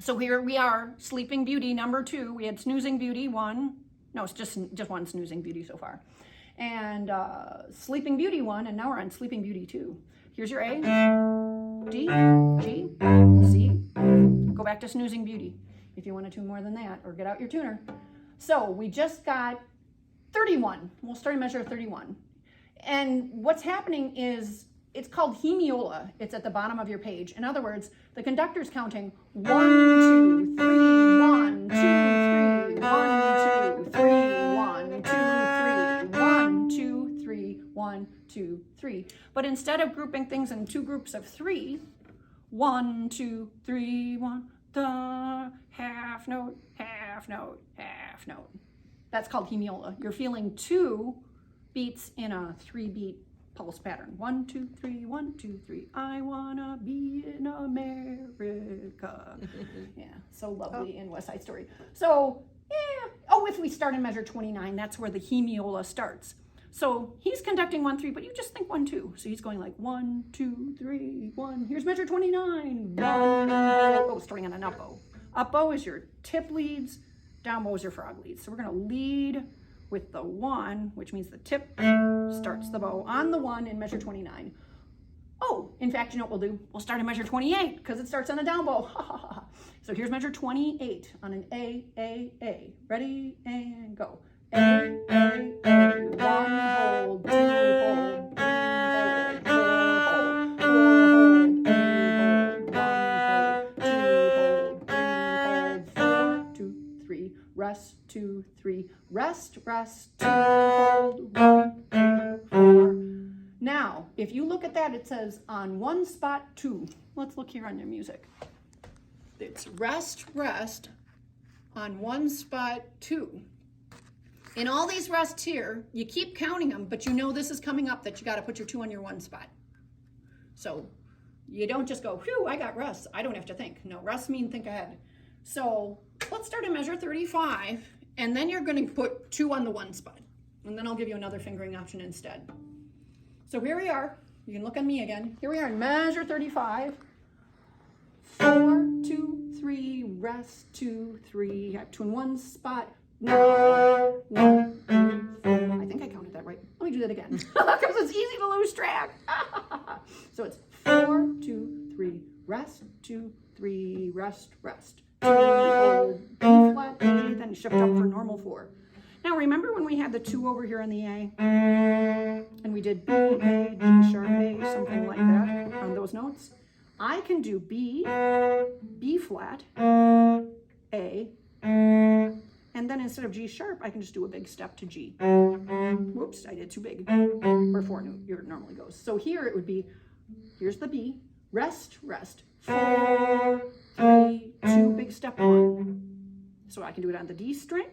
So here we are, Sleeping Beauty number 2. We had Snoozing Beauty 1. No, it's just one Snoozing Beauty so far. And Sleeping Beauty 1, and now we're on Sleeping Beauty 2. Here's your A, D, G, C. Go back to Snoozing Beauty if you want to tune more than that, or get out your tuner. So we just got 31. We'll start a measure of 31. And what's happening is, it's called hemiola. It's at the bottom of your page. In other words, the conductor's counting 1, 2, 3, 1, 2, 3, 1, 2, 3, 1, 2, 3, 1, 2, 3, 1, 2, 3. But instead of grouping things in 2 groups of 3, 1, 2, 3, 1, the half note, half note, half note. That's called hemiola. You're feeling 2 beats in a 3-beat pulse pattern. 1, 2, 3, 1, 2, 3. I wanna be in America. Yeah, so lovely in West Side Story. So, yeah. Oh, if we start in measure 29, that's where the hemiola starts. So he's conducting 1, 3, but you just think 1, 2. So he's going like 1, 2, 3, 1. Here's measure 29. Oh, starting on an up bow. Up bow is your tip leads. Down bow is your frog leads. So we're gonna lead with the 1, which means the tip starts the bow on the 1 in measure 29. Oh, in fact, you know what we'll do? We'll start in measure 28 because it starts on a down bow. So here's measure 28 on an A, A, A. Ready, and go. A, A, A. 1, hold, 2, hold, 3, hold, 4, hold, 4, hold, 8, hold, 1, hold, 2, hold, 3, hold, 4, 2, 3, rest, 2, 3, rest, rest, 2, hold, 1, 2, 4. Now, if you look at that, it says on 1 spot 2. Let's look here on your music. It's rest, rest on 1 spot 2. In all these rests here, you keep counting them, but you know this is coming up that you got to put your 2 on your 1 spot. So you don't just go, whew, I got rest. I don't have to think. No, rest mean think ahead. So let's start at measure 35, and then you're going to put 2 on the 1 spot. And then I'll give you another fingering option instead. So here we are. You can look at me again. Here we are in measure 35. 4, 2, 3, rest, 2, 3. Have 2 in 1 spot. 1, 1, 2, 4. I think I counted that right. Let me do that again because it's easy to lose track. So it's 4, 2, 3, rest, 2, 3, rest, rest. 2, hold, B flat, A, then shift up for normal 4. Now remember when we had the 2 over here on the A? And we did B, A, G sharp, A, something like that on those notes? I can do B, B flat, A, and then instead of G sharp, I can just do a big step to G. Whoops, I did too big. Where 4 normally goes. So here it would be, here's the B, rest, rest, 4, 3, 2, big step 1. So I can do it on the D string,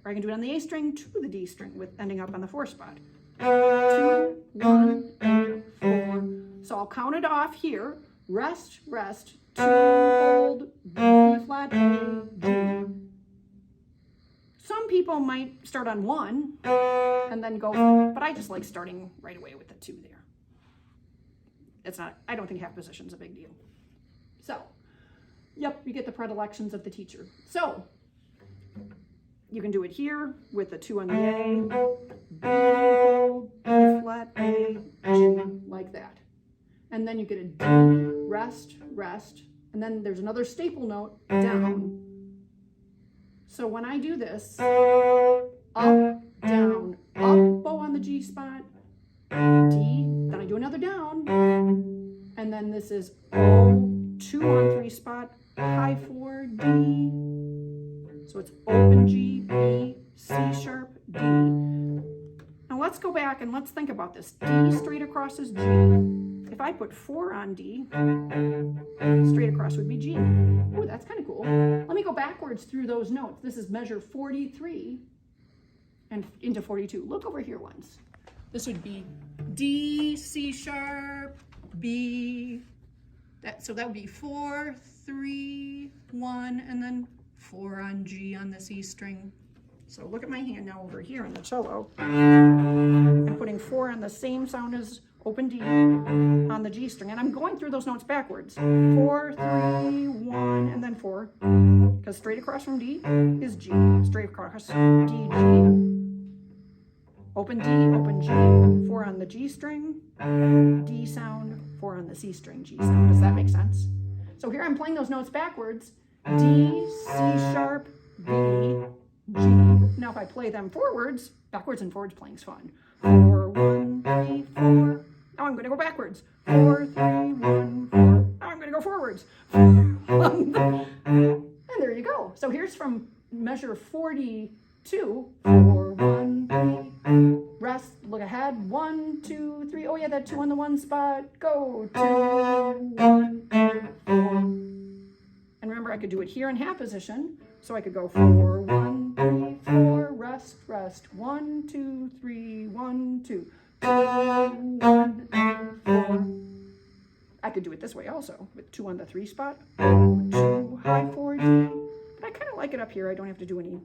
or I can do it on the A string to the D string with ending up on the 4 spot. 2, 1, and 4. So I'll count it off here. Rest, rest, 2, hold, B flat, A, G. Some people might start on 1 and then go, but I just like starting right away with the 2 there. It's not, I don't think half position's a big deal. So, yep, you get the predilections of the teacher. So, you can do it here with the 2 on the A, B, hold, B flat, A, G, like that. And then you get a D, rest, rest, and then there's another staple note, down. So when I do this, up, down, up, bow on the G spot, D, then I do another down, and then this is O, 2 on 3 spot, high 4, D. So it's open G, B, C sharp, D. Now let's go back and let's think about this. D straight across is G. If I put 4 on D, straight across would be G. Oh, that's kind of cool. Let me go backwards through those notes. This is measure 43 and into 42. Look over here once. This would be D, C sharp, B. So that would be 4, 3, 1, and then 4 on G on the C string. So look at my hand now over here on the cello. I'm putting 4 on the same sound as open D on the G string. And I'm going through those notes backwards. 4, 3, 1, and then 4. Because straight across from D is G. Straight across, D, G. Open D, open G. 4 on the G string, D sound. 4 on the C string, G sound. Does that make sense? So here I'm playing those notes backwards. D, C sharp, B, G. Now if I play them forwards, backwards and forwards playing is fun. 4, 1, 3, 4. Now I'm going to go backwards. 4, 3, 1, 4. Now I'm going to go forwards. 4, 1, and there you go. So here's from measure 42. 4, 1, 3. Rest, look ahead. 1, 2, 3. Oh yeah, that 2 on the 1 spot. Go. 2, 1, 2, 4. And remember, I could do it here in half position. So I could go 4, 1, 3, 4. Rest, rest. 1, 2, 3, 1, 2. 2, 1, and 4. I could do it this way also, with 2 on the 3 spot. 2, high 4, D. But I kind of like it up here. I don't have to do any.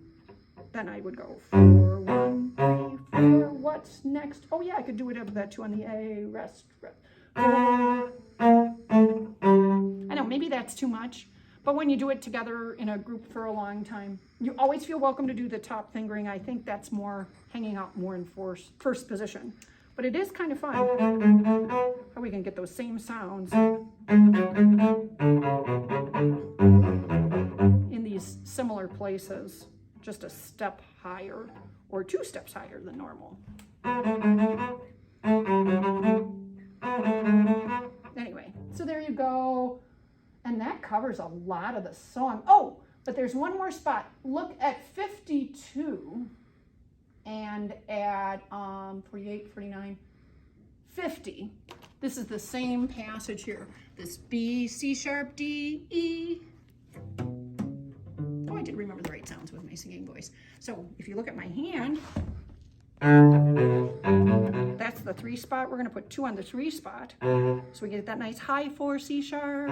Then I would go 4, 1, 3, 4. What's next? Oh yeah, I could do it up with that 2 on the A. Rest, rest. 4. I know, maybe that's too much. But when you do it together in a group for a long time, you always feel welcome to do the top fingering. I think that's more hanging out more in first position. But it is kind of fun how we can get those same sounds in these similar places, just a step higher or 2 steps higher than normal. Anyway, so there you go. And that covers a lot of the song. Oh, but there's one more spot. Look at 52 and at 48, 49, 50. This is the same passage here. This B, C sharp, D, E. Oh, I did remember the right sounds with my singing voice. So if you look at my hand, that's the 3 spot. We're going to put 2 on the 3 spot. So we get that nice high 4 C sharp.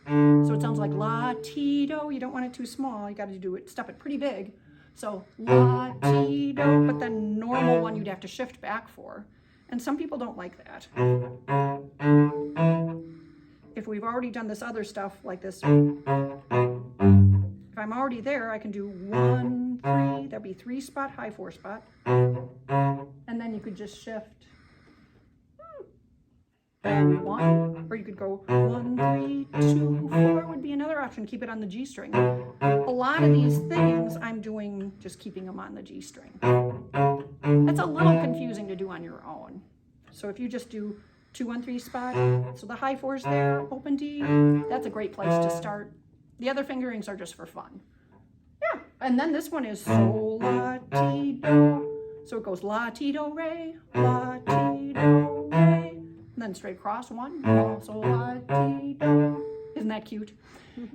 So it sounds like la, ti, do. You don't want it too small. You got to do it, step it pretty big. So la, ti, do. But the normal one you'd have to shift back for. And some people don't like that. If we've already done this other stuff like this, if I'm already there, I can do 1, 3, that'd be 3 spot, high 4 spot. And then you could just shift 1, or you could go 1, 3, 2, 4 would be another option. Keep it on the G string. A lot of these things I'm doing just keeping them on the G string. That's a little confusing to do on your own. So if you just do 2, 1, 3 spot, so the high 4's there, open D, that's a great place to start. The other fingerings are just for fun. Yeah, and then this one is sol, la, ti, do. So it goes la, ti, do, re, la, ti, do, re. And then straight across 1, la, sol, la, ti, do. Isn't that cute?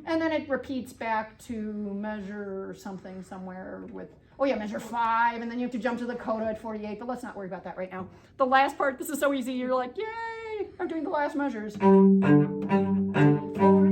And then it repeats back to measure something somewhere with, oh yeah, measure 5, and then you have to jump to the coda at 48, but let's not worry about that right now. The last part, this is so easy, you're like, yay, I'm doing the last measures. 2, 4,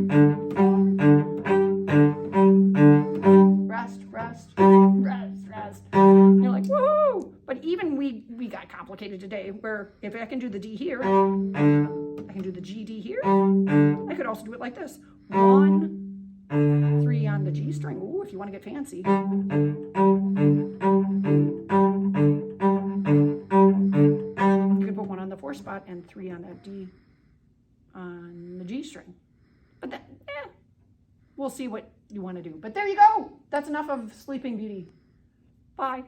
rest, rest, rest, rest. And you're like, woohoo! But even we got complicated today, where if I can do the D here, I can do the G, D here. I could also do it like this. 1, 3 on the G string. Ooh, if you want to get fancy. You can put 1 on the 4 spot and 3 on that D on the G string. But that, we'll see what you want to do. But there you go. That's enough of Sleeping Beauty. Bye.